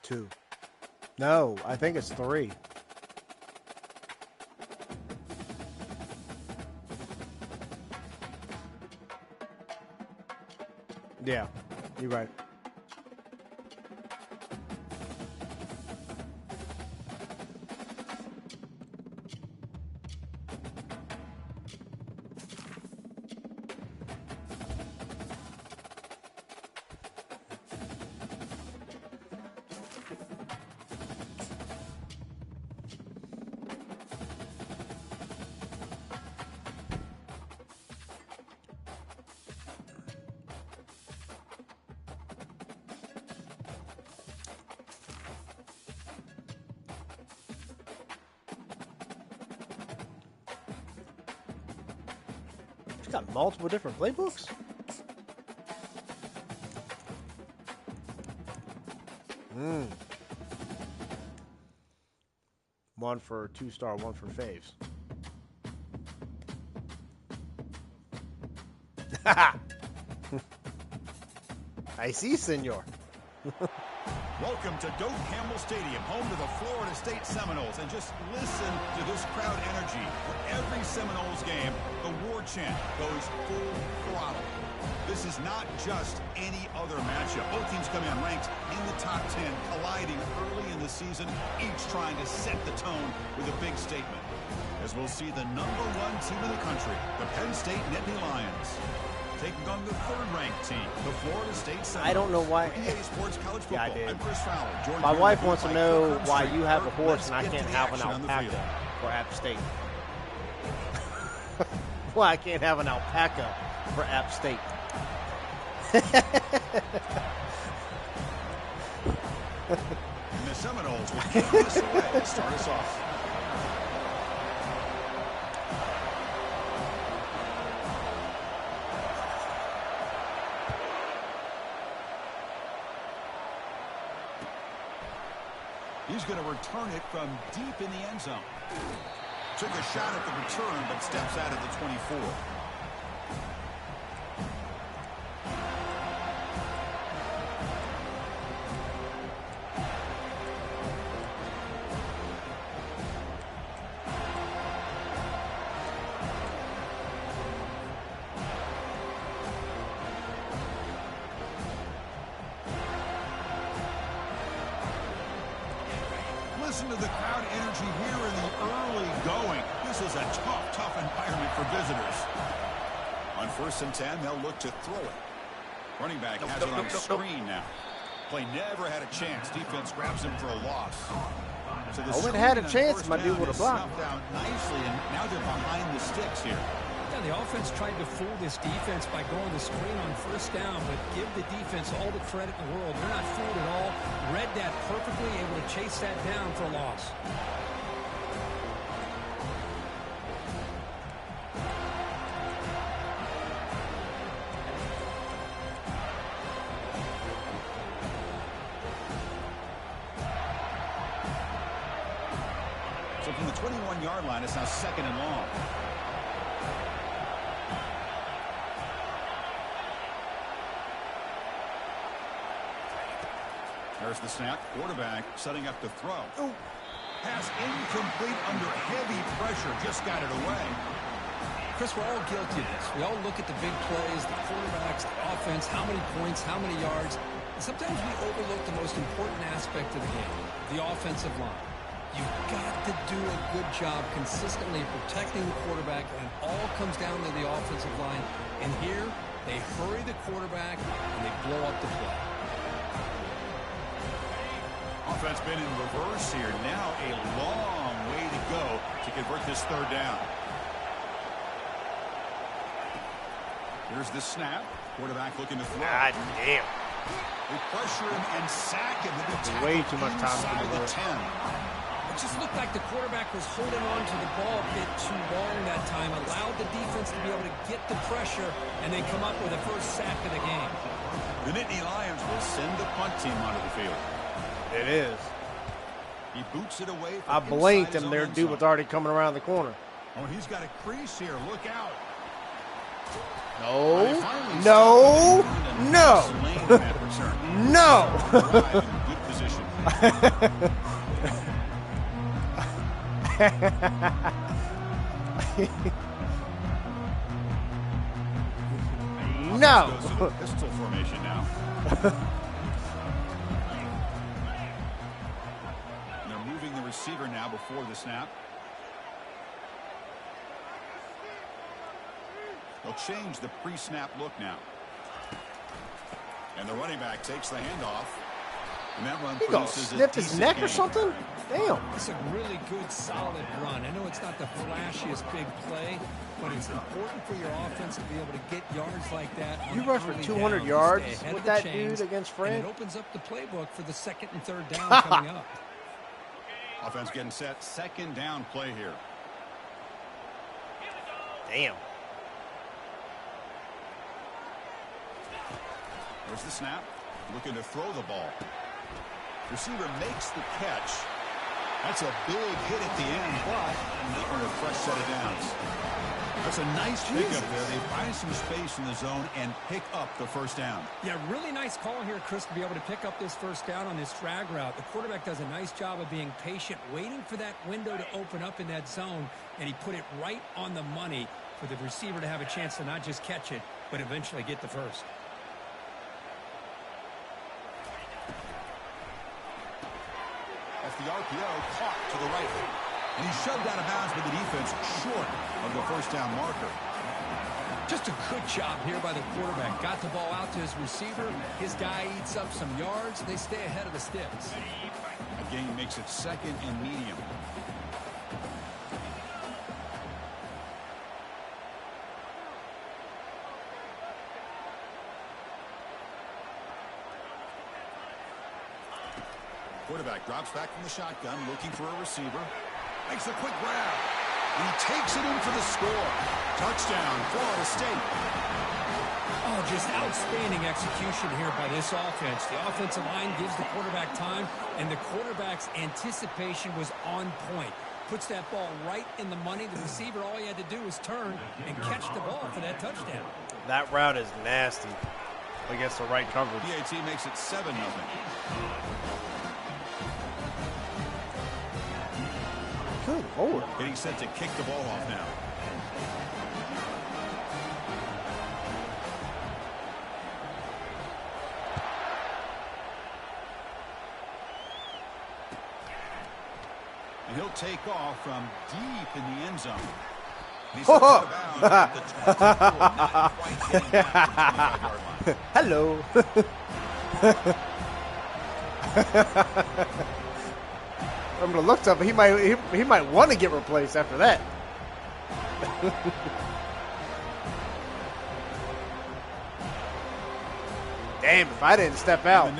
2. No, I think it's 3. Yeah, you're right. Got multiple different playbooks? One for 2-star, one for Favs. I see, senor. Welcome to Doak Campbell Stadium, home to the Florida State Seminoles. And just listen to this crowd energy. For every Seminoles game, the war chant goes full throttle. This is not just any other matchup. Both teams come in ranked in the top 10, colliding early in the season, each trying to set the tone with a big statement. As we'll see the #1 team in the country, the Penn State Nittany Lions, taking on the third-ranked team, the Florida State Seminoles. I don't know why. EA Sports College Football. Yeah, I did. I'm Chris Fowler. My wife wants to know why you have a horse and I can't have an alpaca for App State. Why I can't have an alpaca for App State. And the Seminoles will kick this away to start us off. He's going to return it from deep in the end zone. Took a shot at the return, but steps out of the 24. Listen to the crowd energy here in the early going. This is a tough environment for visitors. On 1st and 10, they'll look to throw it. Running back has it on the screen now. Play never had a chance. Defense grabs him for a loss. So the Owen had a chance, might be able to block. Snuffed out nicely, and now they're behind the sticks here. Yeah, the offense tried to fool this defense by going the screen on 1st down, but give the defense all the credit in the world. They're not fooled at all. Read that perfectly, able to chase that down for a loss. So from the 21-yard line, it's now 2nd and long. There's the snap. Quarterback setting up to throw. Ooh. Pass incomplete under heavy pressure. Just got it away. Chris, we're all guilty of this. We all look at the big plays, the quarterbacks, the offense, how many points, how many yards. And sometimes we overlook the most important aspect of the game, the offensive line. You've got to do a good job consistently protecting the quarterback, and it all comes down to the offensive line. And here, they hurry the quarterback, and they blow up the play. Offense been in reverse here. Now a long way to go to convert this 3rd down. Here's the snap. Quarterback looking to throw. God damn. They pressure him and sack him. Way too much time inside to do the it. 10. It just looked like the quarterback was holding on to the ball a bit too long that time, allowed the defense to be able to get the pressure, and then come up with the first sack of the game. The Nittany Lions will send the punt team onto the field. It is. He boots it away. I blinked and their dude was already coming around the corner. Oh, he's got a crease here. Look out. No. No. No. No. No. Goes to the pistol formation now. And they're moving the receiver now before the snap. They'll change the pre-snap look now. And the running back takes the handoff. And that run He gonna snip his neck or something? Damn. It's a really good, solid run. I know it's not the flashiest big play, but it's important for your offense to be able to get yards like that. You rush for 200 yards with that dude against Fred? And it opens up the playbook for the second and third down coming up. Offense getting set. Second down play here. Damn. There's the snap. Looking to throw the ball. Receiver makes the catch. That's a big hit at the end, but they earn a fresh set of downs. That's a nice pickup there. They find some space in the zone and pick up the first down. Yeah, really nice call here, Chris, to be able to pick up this first down on this drag route. The quarterback does a nice job of being patient, waiting for that window to open up in that zone, and he put it right on the money for the receiver to have a chance to not just catch it, but eventually get the first. The RPO caught to the right. And he's shoved out of bounds by the defense short of the first down marker. Just a good job here by the quarterback. Got the ball out to his receiver. His guy eats up some yards. They stay ahead of the sticks. A gain makes it second and medium. Quarterback drops back from the shotgun, looking for a receiver. Makes a quick grab. And he takes it in for the score. Touchdown, Florida State. Oh, just outstanding execution here by this offense. The offensive line gives the quarterback time, and the quarterback's anticipation was on point. Puts that ball right in the money. The receiver, all he had to do was turn and catch the ball for that touchdown. That route is nasty against the right coverage. PAT makes it 7-0. Good Lord. Getting set to kick the ball off now. And he'll take off from deep in the end zone. He's Hello. I'm gonna look up. He might want to get replaced after that. Damn! If I didn't step out,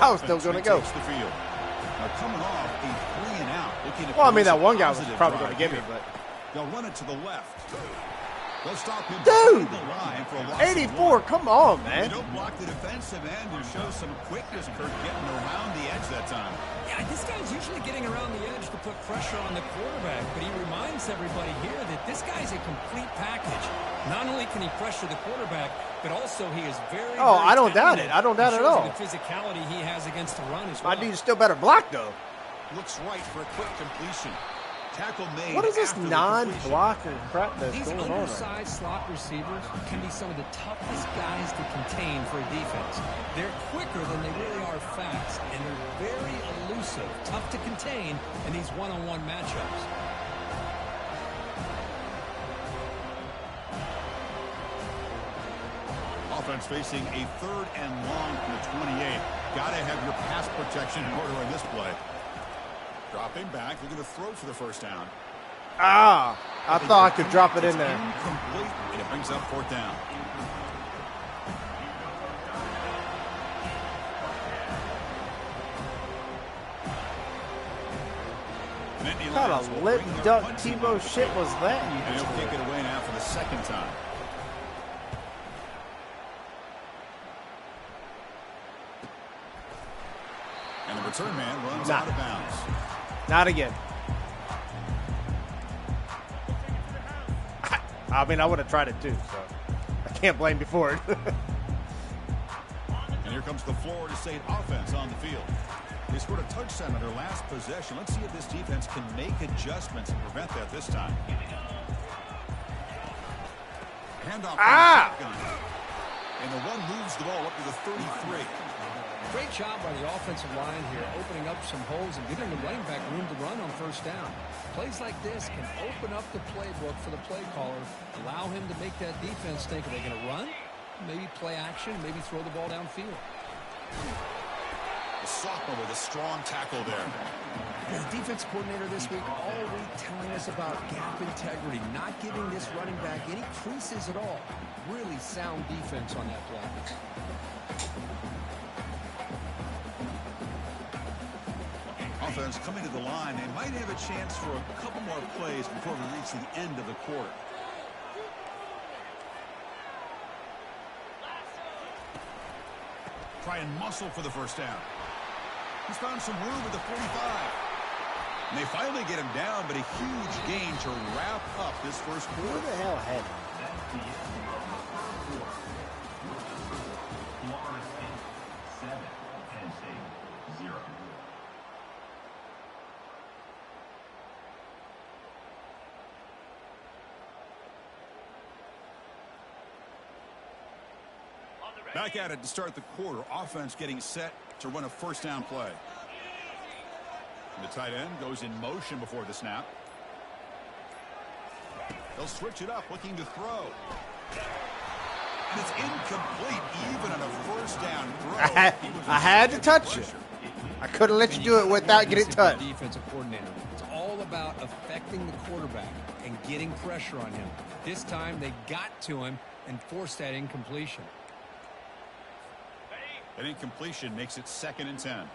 I was still gonna go. Coming off a 3 and out. Well, I mean that one guy was probably gonna get me, but they'll run it to the left. They'll stop him. Dude, the line for a 84. Come on, man. They don't block the defensive end and show some quickness. Kirk getting around the edge that time. Yeah, this guy's usually getting around the edge to put pressure on the quarterback, but he reminds everybody here that this guy's a complete package. Not only can he pressure the quarterback, but also he is very, Oh, very I don't doubt talented. it. I don't doubt it at all. The physicality he has against the run as My well. dude's still better block though. Looks right for a quick completion. Tackle made. What is this after the non-blocker crap that's These going on? undersized slot receivers can be some of the toughest guys to contain for a defense. They're quicker than they really are fast, and they're very elusive, tough to contain in these one-on-one matchups. Offense facing a 3rd and long from the 28. Got to have your pass protection in order on this play. Dropping back, looking to throw for the first down. Ah, I thought I could drop it in there. Incomplete, and it brings up 4th down. What kind of lip duck Tebow shit was that? And he'll kick it away now for the 2nd time. And the return man runs out of bounds. Not again. I mean, I would have tried it too, so I can't blame you for it. And here comes the Florida State offense on the field. They scored a touchdown on their last possession. Let's see if this defense can make adjustments and prevent that this time. Handoff. And the one moves the ball up to the 33. Great job by the offensive line here, opening up some holes and giving the running back room to run on first down. Plays like this can open up the playbook for the play caller, allow him to make that defense think, are they going to run? Maybe play action, maybe throw the ball downfield. The sophomore with a strong tackle there. The defense coordinator this week all week telling us about gap integrity, not giving this running back any creases at all. Really sound defense on that play. Offense coming to the line. They might have a chance for a couple more plays before we reach the end of the quarter. Try and muscle for the first down. He's found some room at the 45. And they finally get him down, but a huge gain to wrap up this first quarter. Who the hell had him? Back at it to start the quarter. Offense getting set to run a first down play. And the tight end goes in motion before the snap. They'll switch it up, looking to throw. And it's incomplete, even on a first down throw. I had to touch it. I couldn't let you do it without getting touched. Defensive coordinator. It's all about affecting the quarterback and getting pressure on him. This time they got to him and forced that incompletion. An incompletion makes it 2nd and 10.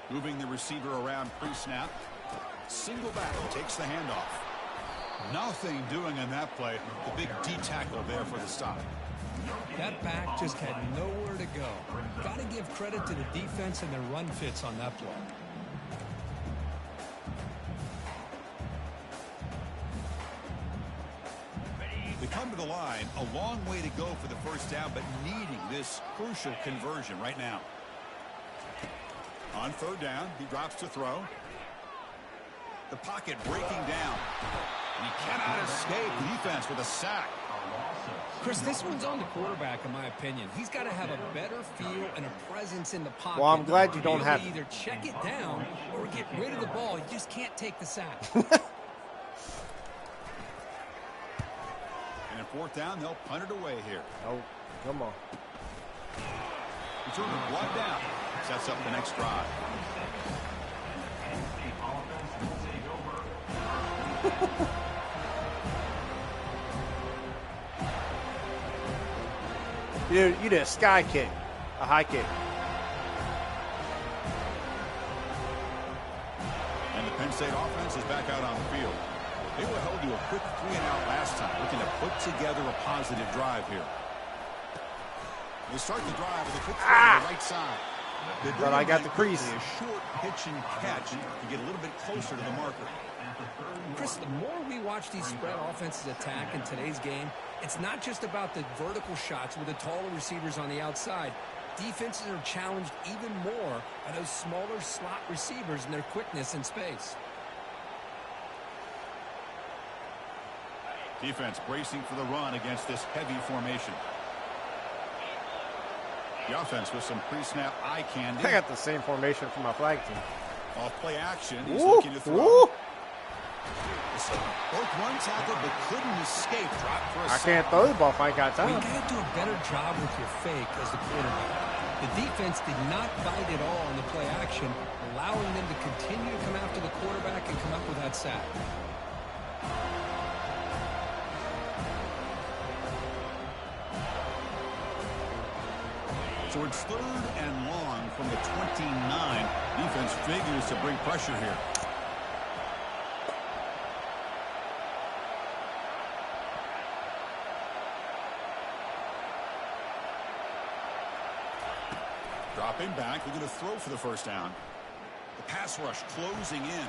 Moving the receiver around pre-snap. Single back, takes the handoff. Nothing doing on that play. The big D tackle there for the stop. That back just had nowhere to go. Got to give credit to the defense and their run fits on that play. They come to the line, a long way to go for the first down, but needing this crucial conversion right now. On 3rd down, he drops to throw. The pocket breaking down. And he cannot escape defense with a sack. Chris, this one's on the quarterback, in my opinion. He's got to have a better feel and a presence in the pocket. Well, I'm glad you don't have either check it down or get rid of the ball. You just can't take the sack. And in 4th down, they'll punt it away here. Oh, come on. Return to blood down. Sets up the next drive. You did a sky kick, a high kick. And the Penn State offense is back out on the field. They were held to a quick 3-and-out last time, looking to put together a positive drive here. They start the drive with a quick throw on the right side. But I got the crease. A short pitch and catch to get a little bit closer to the marker. Chris, the more we watch these spread offenses attack in today's game, it's not just about the vertical shots with the taller receivers on the outside. Defenses are challenged even more by those smaller slot receivers and their quickness in space. Defense bracing for the run against this heavy formation. The offense with some pre-snap eye candy. I got the same formation for my flag team. Off play action. He's looking to throw. Both run tackle but couldn't escape. Drop for a I can't throw the ball if I ain't got time. You got to do a better job with your fake as the quarterback. The defense did not bite at all on the play action, allowing them to continue to come after the quarterback and come up with that sack. So it's 3rd and long from the 29. Defense figures to bring pressure here. Dropping back, we're going to throw for the first down. The pass rush closing in.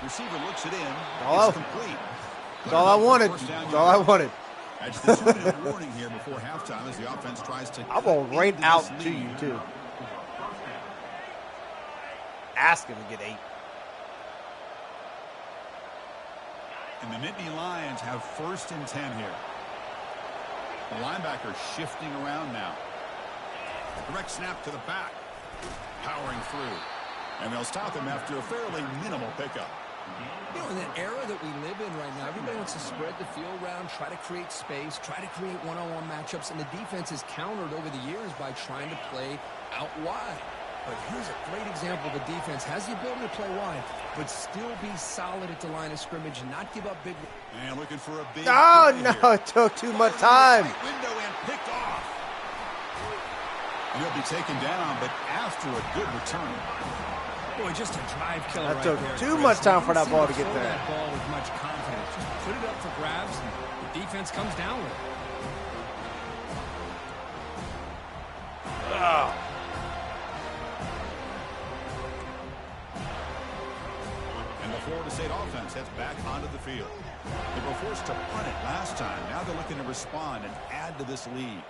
Receiver looks it in. Oh. It's complete. That's all I wanted. That's all I wanted. That's the 2-minute warning here before halftime as the offense tries to. I will right out to you, too. Ask him to get 8. And the Nittany Lions have 1st and 10 here. The linebacker shifting around now. Direct snap to the back. Powering through. And they'll stop him after a fairly minimal pickup. You know, in the era that we live in right now, everybody wants to spread the field around, try to create space, try to create one-on-one matchups, and the defense has countered over the years by trying to play out wide. But here's a great example. The defense has the ability to play wide, but still be solid at the line of scrimmage and not give up big. And looking for a big. Oh, no, it took too much time. Window and picked off. And he'll be taken down, but after a good return. Boy, just a drive killer. That took right there, too Chris. much time for that ball to Throw get there. that ball with much confidence. Just put it up for grabs, and the defense comes down with it. Oh. And the Florida State offense heads back onto the field. They were forced to punt it last time. Now they're looking to respond and add to this lead.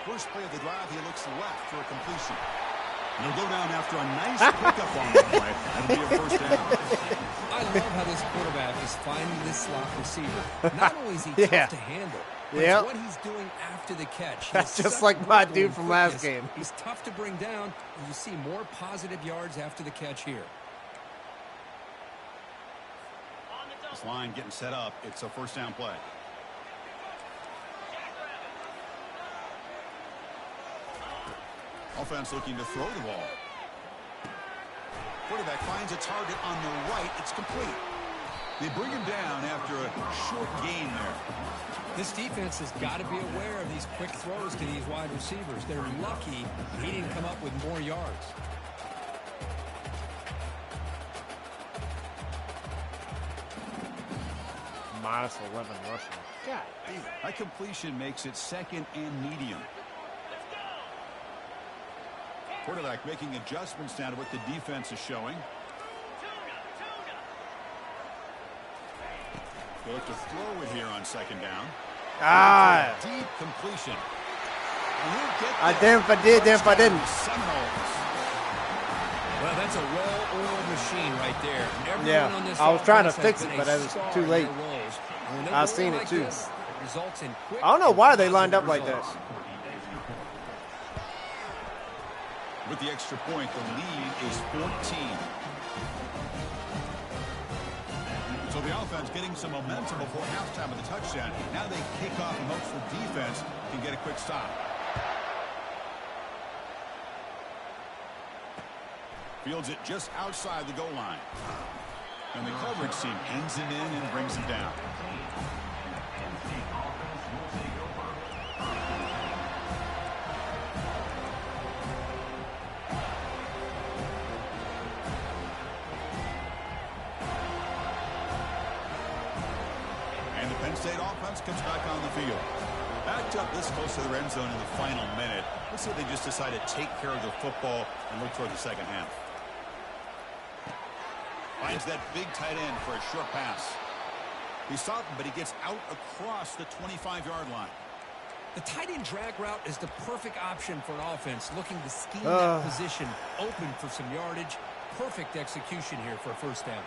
First play of the drive, he looks left for a completion. And he'll go down after a nice pickup on that play. That'll be a 1st down. I love how this quarterback is finding this slot receiver. Not only is he tough to handle, but it's what he's doing after the catch. That's just like my dude from last game. He's tough to bring down, and you see more positive yards after the catch here. This line getting set up. It's a 1st down play. Offense looking to throw the ball. Quarterback finds a target on the right. It's complete. They bring him down after a short gain there. This defense has got to be aware of these quick throws to these wide receivers. They're lucky he didn't come up with more yards. Minus 11 rushing. God damn. That completion makes it 2nd and medium. Quarterback making adjustments down to what the defense is showing. They look to throw it here on 2nd down. Ah. Deep completion. Damn if I did, damn if I didn't. Seminoles. Well, that's a well-oiled machine right there. Yeah, on this I was trying to offense fix it, but it was too late. I seen it too. Results in quick I don't know why they lined up like that. With the extra point, the lead is 14. So the offense getting some momentum before halftime with the touchdown. Now they kick off and hopes the defense can get a quick stop. Fields it just outside the goal line. And the coverage team ends him in and brings him down. And the Penn State offense comes back on the field. Backed up this close to the end zone in the final minute. Let's see if they just decide to take care of the football and look toward the 2nd half. Finds that big tight end for a short pass. He's stopped, but he gets out across the 25-yard line. The tight end drag route is the perfect option for an offense looking to scheme that position open for some yardage. Perfect execution here for a 1st down.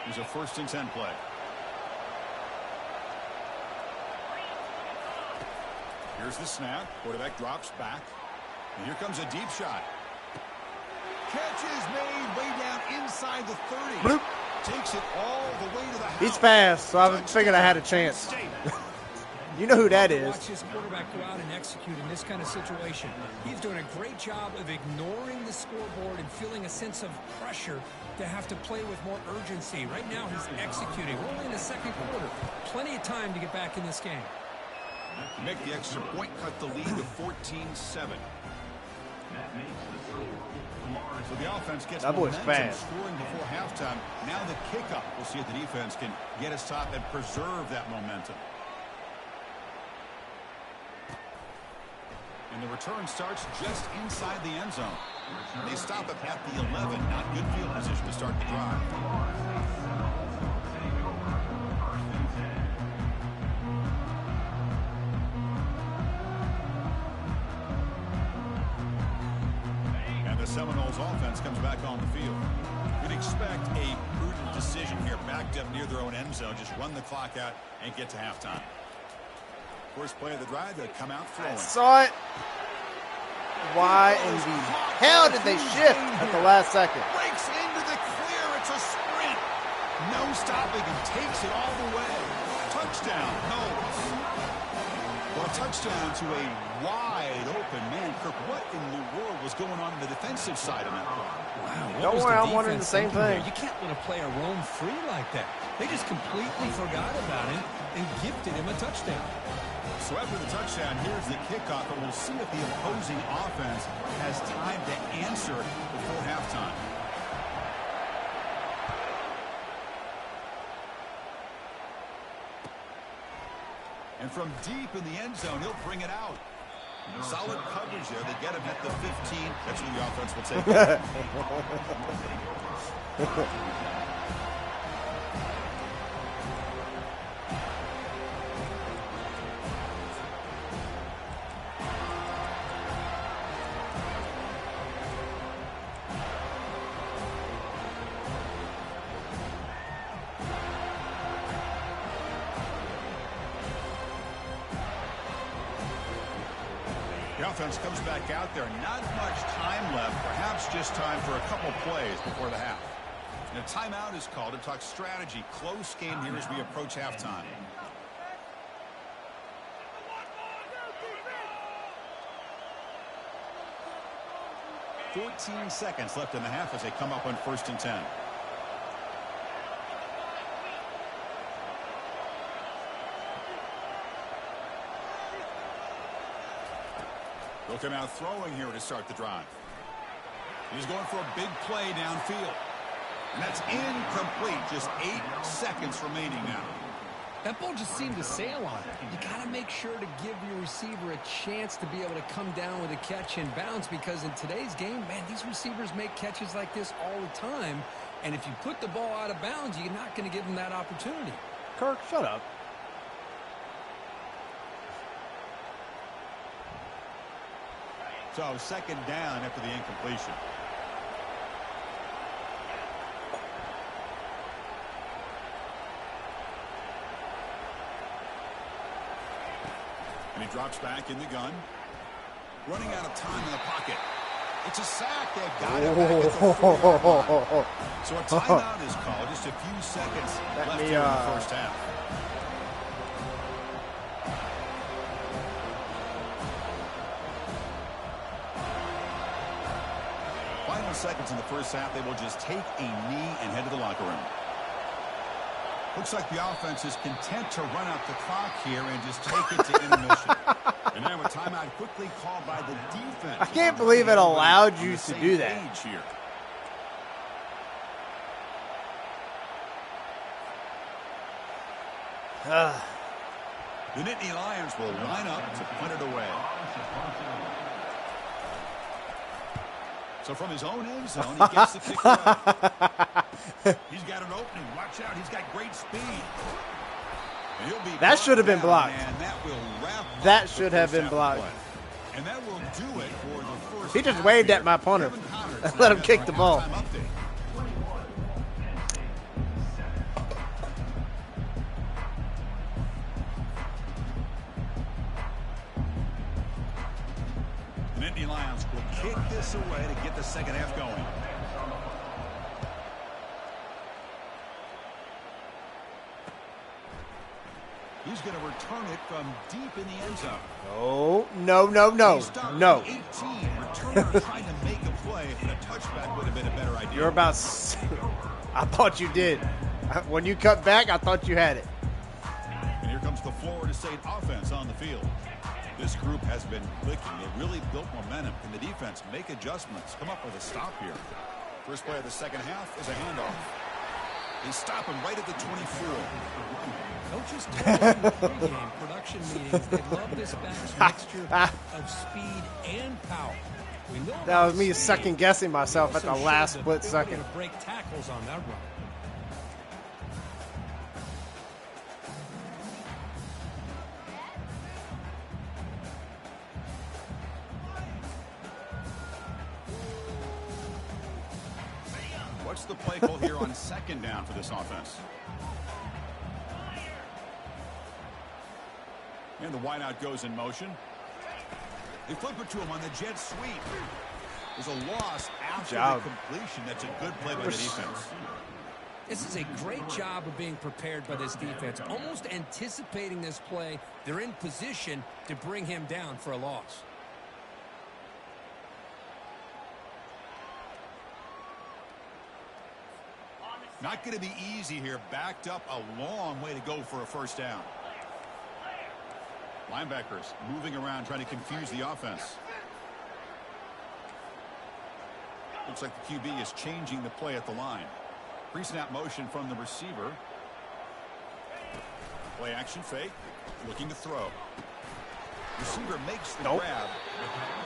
Here's a 1st and 10 play. Here's the snap. Quarterback drops back. And here comes a deep shot. Catch is made way down inside the 30. Bloop. Takes it all the way to the house. He's fast, so I figured I had a chance. You know who that is. Watch his quarterback go out and execute in this kind of situation. He's doing a great job of ignoring the scoreboard and feeling a sense of pressure to have to play with more urgency. Right now he's executing. We're only in the 2nd quarter. Plenty of time to get back in this game. Make the extra point, cut the lead to 14-7. So the offense gets that boy's momentum fast. scoring before halftime. Now the kickoff. We'll see if the defense can get a stop and preserve that momentum. And the return starts just inside the end zone. They stop it at the 11. Not good field position to start the drive. And the Seminoles offense comes back on the field. You'd expect a prudent decision here. Backed up near their own end zone. Just run the clock out and get to halftime. First play of the drive, they come out throwing. I saw it. Why in the hell did they shift at the last second? Breaks into the clear. It's a sprint. No stopping and takes it all the way. Touchdown. No. Well, a touchdown to a wide open man. Kirk, what in the world was going on the defensive side of that play? Wow, Don't worry, I'm wondering the same thing. You can't let a player roam free like that. They just completely forgot about him and gifted him a touchdown. So after the touchdown, here's the kickoff, and we'll see if the opposing offense has time to answer before halftime. And from deep in the end zone, he'll bring it out. Solid coverage there. They get him at the 15. That's where the offense will take it. The offense comes back out there. Not much time left. Perhaps just time for a couple plays before the half. And a timeout is called to talk strategy. Close game here as we approach halftime. "14 seconds left in the half as they come up on 1st and 10. They'll come out throwing here to start the drive. He's going for a big play downfield. And that's incomplete. Just 8 seconds remaining now. That ball just seemed to sail on it. You got to make sure to give your receiver a chance to be able to come down with a catch and bounce, because in today's game, man, these receivers make catches like this all the time. And if you put the ball out of bounds, you're not going to give them that opportunity. Kirk, shut up. So 2nd down after the incompletion. And he drops back in the gun. Running out of time in the pocket. It's a sack. They've got him back at the 4-yard line. So a timeout is called. Just a few seconds left here in the first half. Final seconds in the first half. They will just take a knee and head to the locker room. Looks like the offense is content to run out the clock here and just take it to intermission. And now a timeout quickly called by the defense. I can't believe it allowed you to do that. Here. The Nittany Lions will line up to punt it away. So from his own end zone, he gets the kick away. He's got an opening. Watch out. He's got great speed. That should have been blocked. That should have been blocked. And that will do it for the first. He just waved at my punter. Let him kick the ball. The Nittany Lions will kick this away to get the second half going. He's going to return it from deep in the end zone. No. 18. Returner trying to make a play, and a touchback would have been a better idea. You're about. I thought you did. When you cut back, I thought you had it. And here comes the Florida State offense on the field. This group has been clicking. They really built momentum. Can the defense make adjustments? Come up with a stop here. First play of the second half is a handoff. They stop him right at the 24. Coaches told us in the pregame production meetings they love this back's mixture of speed and power. We know That was me second guessing myself at the last split second. To break tackles on that run. What's the play call here on second down for this offense? And the wideout goes in motion. They flip it to him on the jet sweep. There's a loss after the completion. That's a good play by the defense. This is a great job of being prepared by this defense. Almost anticipating this play, they're in position to bring him down for a loss. Not going to be easy here. Backed up a long way to go for a first down. Linebackers moving around trying to confuse the offense. Looks like the QB is changing the play at the line. Pre-snap motion from the receiver. Play action fake. Looking to throw. Receiver makes the grab.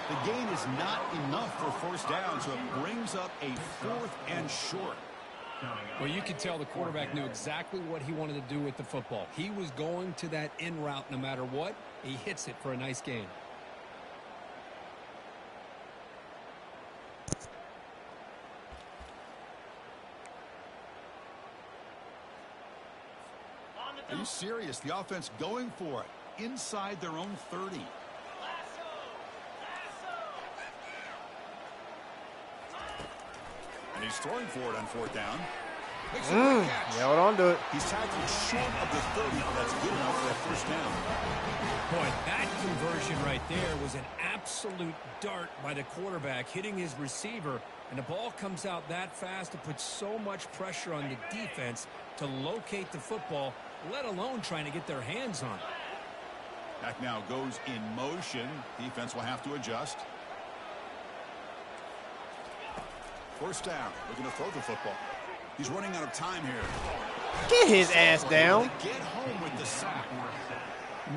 The gain is not enough for first down, so it brings up a 4th and short. Well, you could tell the quarterback knew exactly what he wanted to do with the football. He was going to that in route no matter what. He hits it for a nice gain. Are you serious? The offense going for it inside their own 30. And he's throwing for it on 4th down. Makes a great catch. Yeah, hold on to it. He's tackled short of the 30, but that's good enough for a first down. Boy, that conversion right there was an absolute dart by the quarterback hitting his receiver, and the ball comes out that fast. It puts so much pressure on the defense to locate the football, let alone trying to get their hands on it. Back now goes in motion. Defense will have to adjust. First down. Looking to throw the football. He's running out of time here. Get his ass down. Get home with the sack.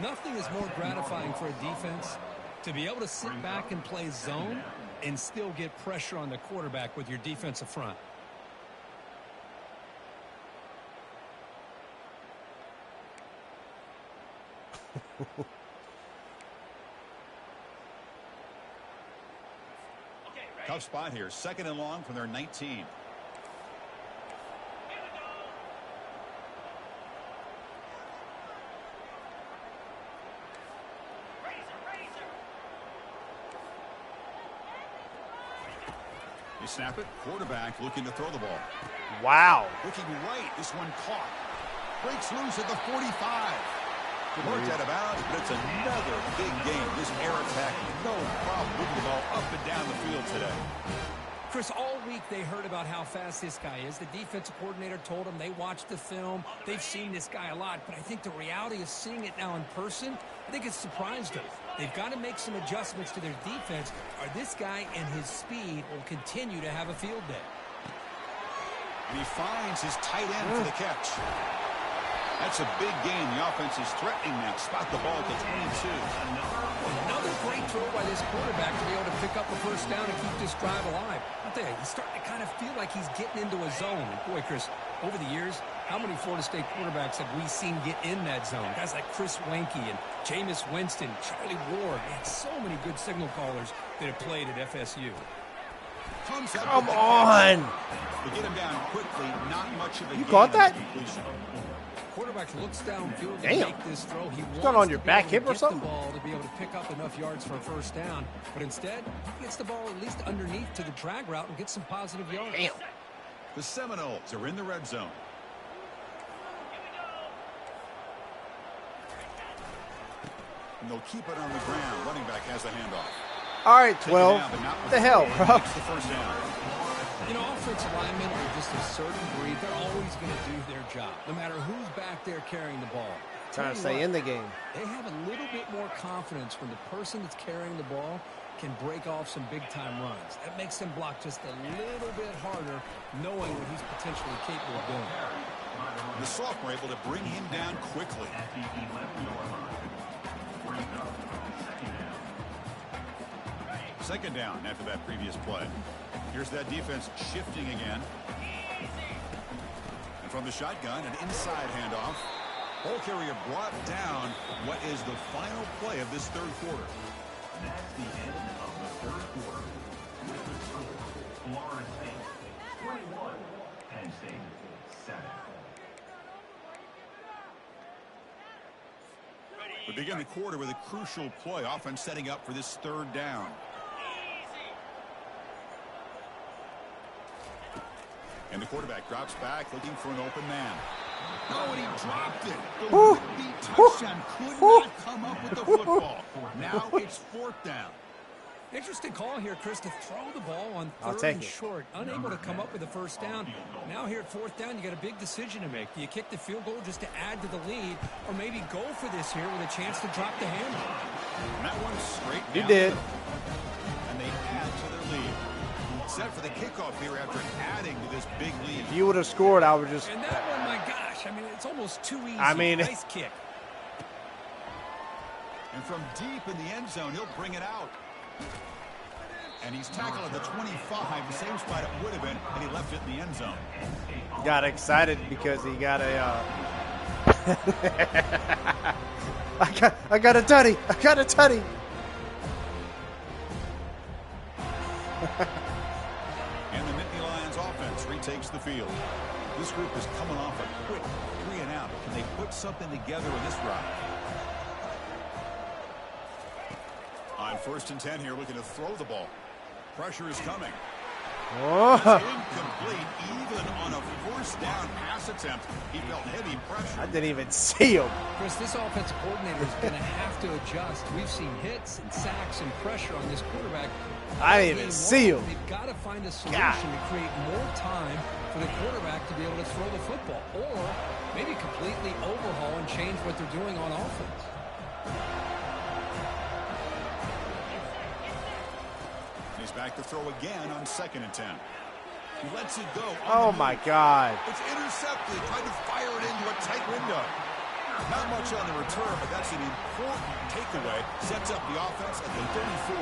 Nothing is more gratifying for a defense to be able to sit back and play zone and still get pressure on the quarterback with your defensive front. Tough spot here. 2nd and long from their 19. They snap it. Quarterback looking to throw the ball. Wow. Looking right. This one caught. Breaks loose at the 45. Worked out of bounds, but it's another big game. This air attack, no problem moving the ball up and down the field today. Chris, all week they heard about how fast this guy is. The defensive coordinator told them they watched the film. They've seen this guy a lot, but I think the reality of seeing it now in person, I think it's surprised them. They've got to make some adjustments to their defense, or this guy and his speed will continue to have a field day. And he finds his tight end for the catch. That's a big gain. The offense is threatening now. Spot the ball at the 22. Another great throw by this quarterback to be able to pick up a first down and keep this drive alive. I'll tell you, he's starting to kind of feel like he's getting into a zone. And boy, Chris, over the years, how many Florida State quarterbacks have we seen get in that zone? Guys like Chris Wenke and Jameis Winston, Charlie Ward. Man, so many good signal callers that have played at FSU. Come on. We get him down quickly. Not much of a You caught that? Quarterback looks downfield to Damn. make this throw. He wants going on your to be back able to hip or get something? the ball to be able to pick up enough yards for a first down, but instead he gets the ball at least underneath to the drag route and gets some positive yards. Damn. The Seminoles are in the red zone. And they'll keep it on the ground. Running back has the handoff. All right, 12. What the hell, bro? Makes the first down. You know, offensive linemen are just a certain breed. They're always going to do their job, no matter who's back there carrying the ball. Trying to stay in the game. They have a little bit more confidence when the person that's carrying the ball can break off some big-time runs. That makes them block just a little bit harder, knowing what he's potentially capable of doing. The sophomore able to bring him down quickly. Second down after that previous play. Here's that defense shifting again. And from the shotgun, an inside handoff. Ball carrier brought down. What is the final play of this third quarter? That's the end of the third quarter. With the score, Florida State 21, Penn State 7. We begin the quarter with a crucial play. Offense setting up for this third down. And the quarterback drops back looking for an open man. Oh, and he dropped it. The would-be touchdown could not come up with the football. Now it's fourth down. Interesting call here, Chris, to throw the ball on third and short. Unable to come up with the first down. Now here at fourth down, you got a big decision to make. Do you kick the field goal just to add to the lead, or maybe go for this here with a chance to drop the handle? And that one's straight down. You did. And they add to their lead. Set for the kickoff here after adding to this big lead. If you would have scored, I would just... And that one, my gosh, I mean, it's almost too easy. I mean... Nice kick. And from deep in the end zone, he'll bring it out. And he's tackled at the 25, the same spot it would have been, and he left it in the end zone. Got excited because he got a... I got a tutty. I got a tutty. And the Nittany Lions offense retakes the field. This group is coming off a quick 3 and out. Can they put something together in this drive? On 1st and 10 here, looking to throw the ball. Pressure is coming. Oh. That's incomplete. Even on a first down pass attempt, he felt heavy pressure. I didn't even see him. Chris, this offensive coordinator is going to have to adjust. We've seen hits and sacks and pressure on this quarterback. I didn't even see him. They've got to find a solution to create more time for the quarterback to be able to throw the football, or maybe completely overhaul and change what they're doing on offense. He's back to throw again on 2nd and 10. He lets it go. Oh, my God. It's intercepted. Trying to fire it into a tight window. Not much on the return, but that's an important takeaway. Sets up the offense at the 34.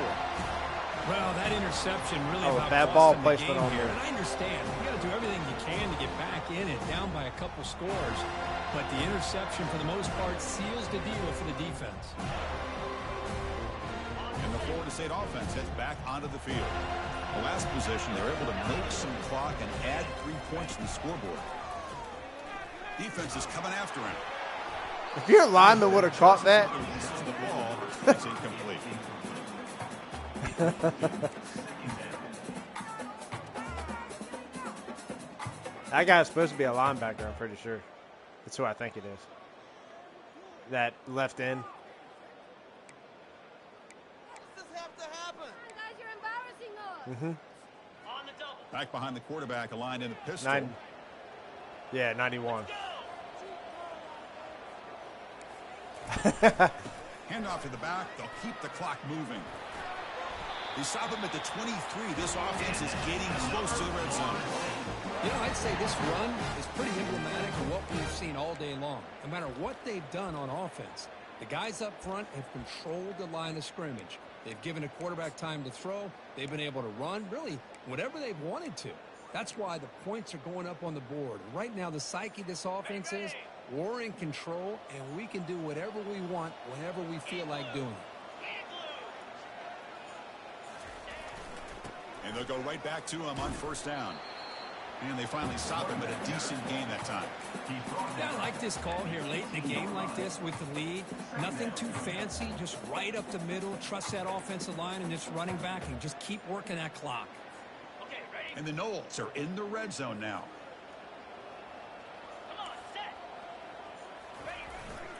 Well, that interception really bad ball the placement game on here. there. And I understand. You got to do everything you can to get back in it, down by a couple scores. But the interception, for the most part, seals the deal for the defense. And the Florida State offense heads back onto the field. The last possession, they're able to milk some clock and add 3 points to the scoreboard. Defense is coming after him. If your lineman would have caught that. Releases the ball. It's incomplete. That guy's supposed to be a linebacker, I'm pretty sure. That's who I think it is. That left end. Does this have to happen? Guys, you're embarrassing us. On the double. Back behind the quarterback, aligned in a pistol. 91. Handoff to the back. They'll keep the clock moving. They stop him at the 23. This offense is getting close to the red zone. You know, I'd say this run is pretty emblematic of what we've seen all day long. No matter what they've done on offense, the guys up front have controlled the line of scrimmage. They've given a quarterback time to throw. They've been able to run, really, whatever they've wanted to. That's why the points are going up on the board. Right now, the psyche of this offense is we're in control, and we can do whatever we want whenever we feel like doing it. And they'll go right back to him on 1st down. And they finally stop him at a decent gain that time. Yeah, I like this call here late in the game like this with the lead. Nothing too fancy, just right up the middle. Trust that offensive line and its running back and just keep working that clock. Okay, ready? And the Knowles are in the red zone now. Come on, set. Ready?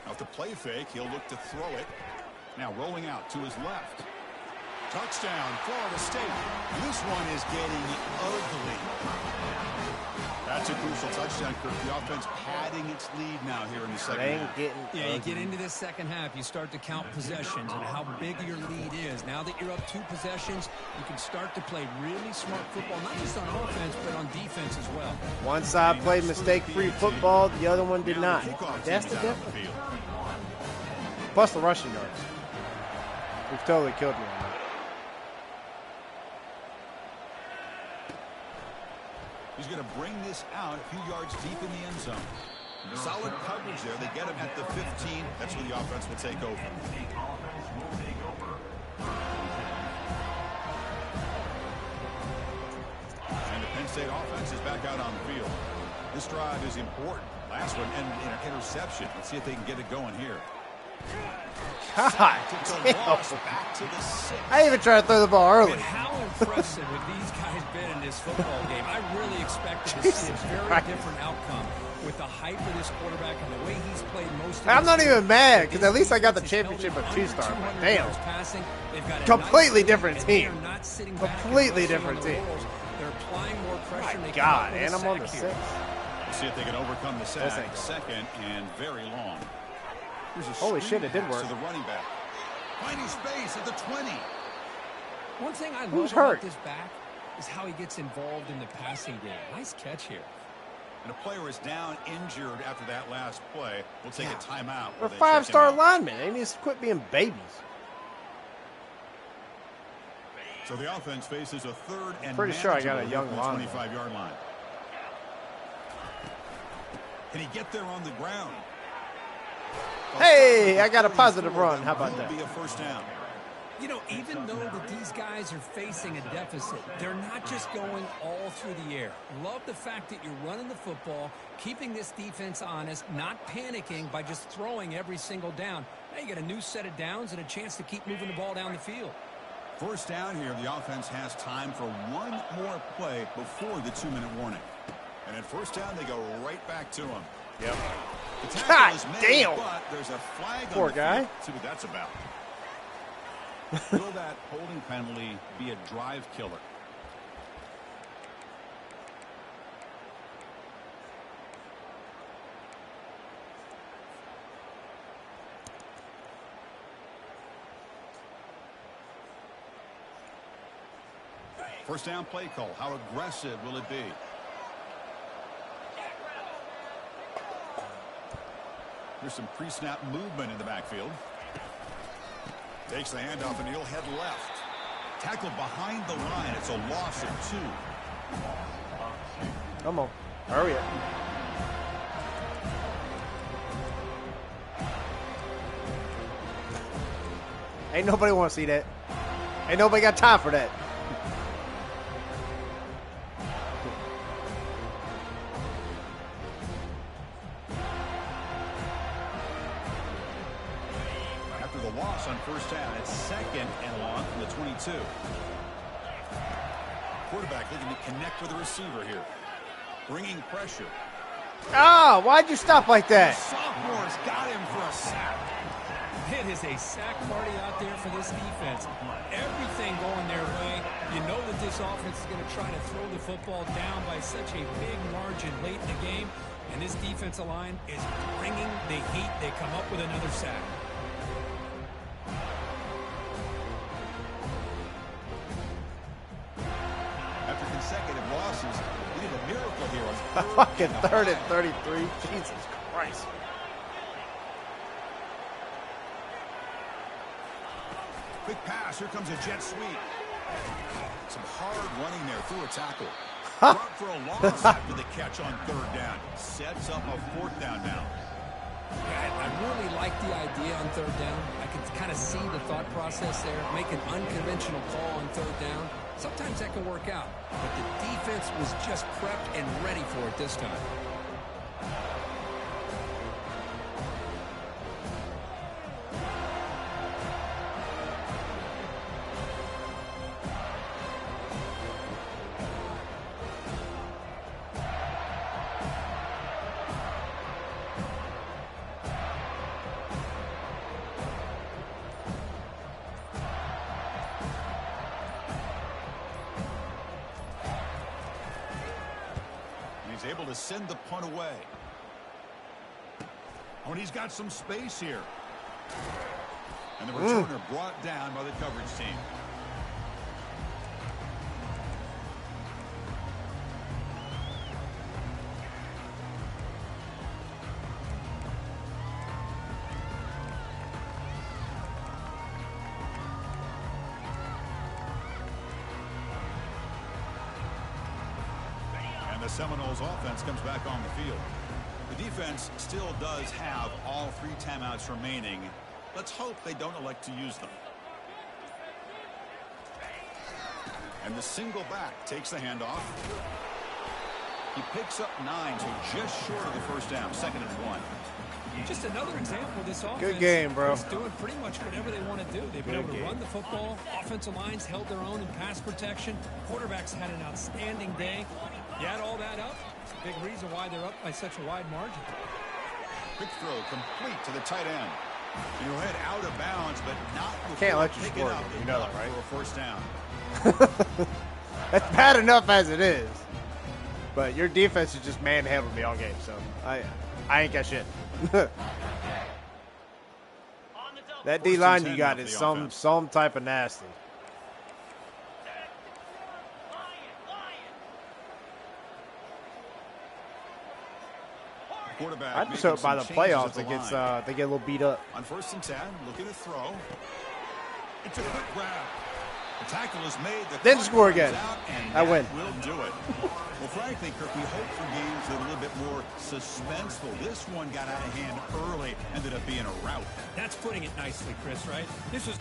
Off the play fake, he'll look to throw it. Now rolling out to his left. Touchdown, Florida State. This one is getting ugly. That's a crucial touchdown, Kirk. The offense padding its lead now here in the second half. Yeah, you get into this second half, you start to count possessions and how big your lead is. Now that you're up 2 possessions, you can start to play really smart football, not just on offense, but on defense as well. One side played mistake-free football, the other one did not. That's the difference. Plus the rushing yards. We've totally killed me on that. He's going to bring this out a few yards deep in the end zone. Solid coverage there. They get him at the 15. That's where the offense will take over. And the Penn State offense is back out on the field. This drive is important. Last one, and an interception. Let's see if they can get it going here. God damn. Back to the 6. I even tried to throw the ball early. And how impressive have these guys been in this football game? I really expected to see a very different outcome with the hype of this quarterback and the way he's played most of I'm not year. even mad because at least I got the championship of 2-star. But damn. They've got a Completely nice different and team. they are not sitting back and Completely resting different on their team. laurels. They're applying more pressure. My and they God, come up with and a I'm on the sack 6. here. We'll see if they can overcome the This sack. ain't going. Second and very long. Here's a Holy screen shit, it did pass work. to the running back. Finding space at the 20. One thing I Who's love about hurt? this back is how he gets involved in the passing game. Nice catch here. And a player is down injured after that last play. We'll take a timeout. We're while they check him 5-star out. linemen. They need to quit being babies. So the offense faces a third and Pretty sure I got a manageable young from the lineman. 25-yard line. Can he get there on the ground? Hey, I got a positive run. How about that? Be a first down. You know, even though that these guys are facing a deficit, they're not just going all through the air. Love the fact that you're running the football, keeping this defense honest, not panicking by just throwing every single down. Now you got a new set of downs and a chance to keep moving the ball down the field. First down here, the offense has time for one more play before the 2-minute warning. And at first down, they go right back to him. Yep. The tackle God is made, damn. but there's a flag Poor on the guy. field. See what that's about. Will that holding penalty be a drive killer? First down play call. How aggressive will it be? There's some pre-snap movement in the backfield. Takes the handoff and he'll head left. Tackled behind the line. It's a loss of 2. Come on. Hurry up. Ain't nobody want to see that. Ain't nobody got time for that. After the loss on first down, it's second and long from the 22. Quarterback looking to connect with the receiver here. Bringing pressure. Ah, why'd you stop like that? Sophomore's got him for a sack. It is a sack party out there for this defense. Everything going their way. You know that this offense is going to try to throw the football down by such a big margin late in the game. And this defensive line is bringing the heat. They come up with another sack. After consecutive losses, we need a miracle here. Fucking 3rd and 33. Jesus Christ. Quick pass. Here comes a jet sweep. Some hard running there through a tackle. Brought for a loss after the catch on 3rd down. Sets up a 4th down now. I really like the idea on 3rd down. I can kind of see the thought process there. Make an unconventional call on 3rd down. Sometimes that can work out. But the defense was just prepped and ready for it this time. able to send the punt away. Oh, and he's got some space here. And the returner brought down by the coverage team. The Seminoles offense comes back on the field. The defense still does have all 3 timeouts remaining. Let's hope they don't elect to use them. And the single back takes the handoff. He picks up 9, so just short of the first down, 2nd and 1. Just another example of this offense. Good game, bro. It's doing pretty much whatever they want to do. They've been able to run the football. Offensive lines held their own in pass protection. Quarterbacks had an outstanding day. You add all that up, it's a big reason why they're up by such a wide margin. Quick throw complete to the tight end. He'll head out of bounds, but not before Can't let you picking score up again. You know that, right? for a first down. That's bad enough as it is. But your defense has just manhandled me all game, so I ain't got shit. That D-line you got is some type of nasty. I just hope by the playoffs it gets they get a little beat up. On 1st and 10, looking to throw. It's a quick grab. The tackle is made. The Then score again. And I win. Will do it. Well, frankly, Kirk, we hope for games that are a little bit more suspenseful. This one got out of hand early, ended up being a rout. That's putting it nicely, Chris, right? This was